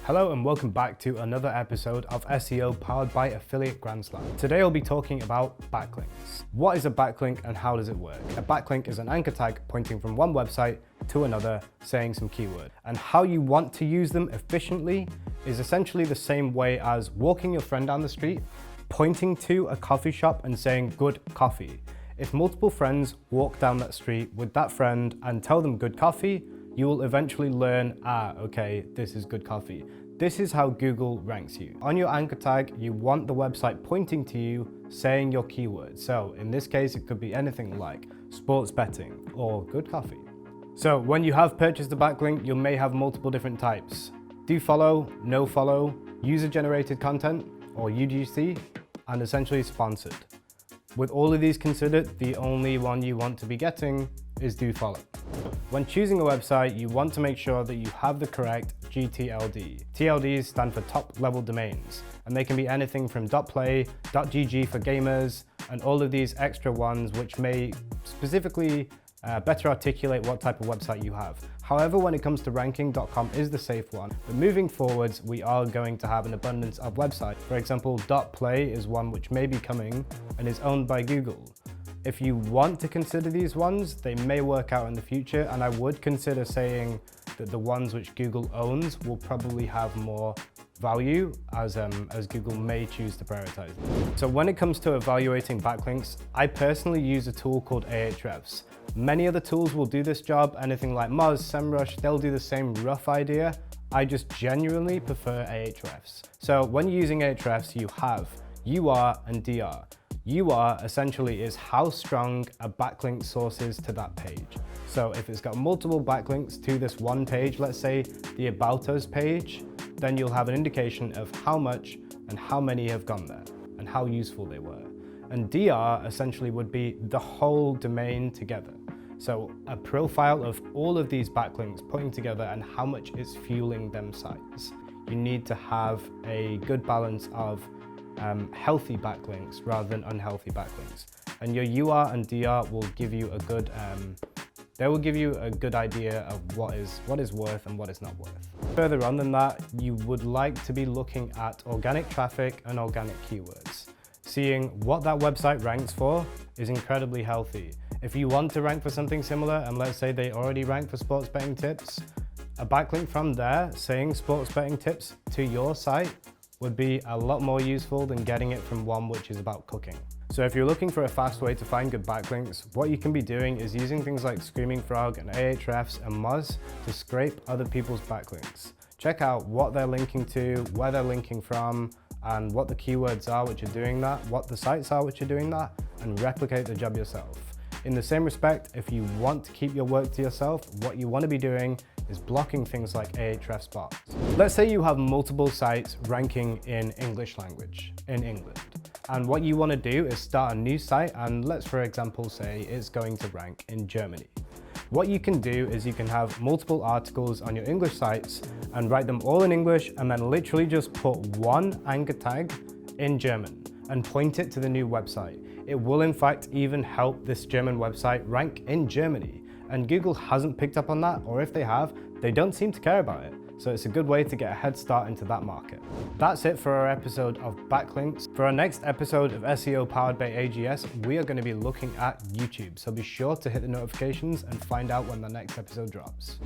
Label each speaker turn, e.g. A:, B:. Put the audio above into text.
A: Hello and welcome back to another episode of SEO powered by Affiliate Grand Slam. Today I'll be talking about backlinks. What is a backlink and how does it work? A backlink is an anchor tag pointing from one website to another saying some keyword. And how you want to use them efficiently is essentially the same way as walking your friend down the street, pointing to a coffee shop and saying good coffee. If multiple friends walk down that street with that friend and tell them good coffee, you will eventually learn, okay, this is good coffee. This is how Google ranks you. On your anchor tag, you want the website pointing to you, saying your keyword. So in this case, it could be anything like sports betting or good coffee. So when you have purchased a backlink, you may have multiple different types. Do follow, no follow, user-generated content or UGC, and essentially sponsored. With all of these considered, the only one you want to be getting is do follow. When choosing a website, you want to make sure that you have the correct GTLD. TLDs stand for top level domains, and they can be anything from .play, .gg for gamers, and all of these extra ones which may specifically better articulate what type of website you have. However, when it comes to ranking, .com is the safe one. But moving forwards, we are going to have an abundance of websites. For example, .play is one which may be coming and is owned by Google. If you want to consider these ones, they may work out in the future, and I would consider saying that the ones which Google owns will probably have more value as Google may choose to prioritize them. So when it comes to evaluating backlinks, I personally use a tool called Ahrefs. Many other tools will do this job, anything like Moz, SEMrush, they'll do the same rough idea. I just genuinely prefer Ahrefs. So when you're using Ahrefs, you have UR and DR. UR essentially is how strong a backlink source is to that page. So if it's got multiple backlinks to this one page, let's say the About Us page, then you'll have an indication of how much and how many have gone there and how useful they were. And DR essentially would be the whole domain together. So a profile of all of these backlinks putting together and how much it's fueling them sites. You need to have a good balance of healthy backlinks rather than unhealthy backlinks. And your UR and DR will give you a good, they will give you a good idea of what is worth and what is not worth. Further on than that, you would like to be looking at organic traffic and organic keywords. Seeing what that website ranks for is incredibly healthy. If you want to rank for something similar, and let's say they already rank for sports betting tips, a backlink from there saying sports betting tips to your site would be a lot more useful than getting it from one which is about cooking. So if you're looking for a fast way to find good backlinks, what you can be doing is using things like Screaming Frog and Ahrefs and Moz to scrape other people's backlinks. Check out what they're linking to, where they're linking from, and what the keywords are which are doing that, what the sites are which are doing that, and replicate the job yourself. In the same respect, if you want to keep your work to yourself, what you want to be doing is blocking things like Ahrefs bots. Let's say you have multiple sites ranking in English language in England. And what you want to do is start a new site, and let's for example say it's going to rank in Germany. What you can do is you can have multiple articles on your English sites and write them all in English and then literally just put one anchor tag in German and point it to the new website. It will in fact even help this German website rank in Germany. And Google hasn't picked up on that, or if they have, they don't seem to care about it. So it's a good way to get a head start into that market. That's it for our episode of backlinks. For our next episode of SEO powered by AGS, we are going to be looking at YouTube. So be sure to hit the notifications and find out when the next episode drops.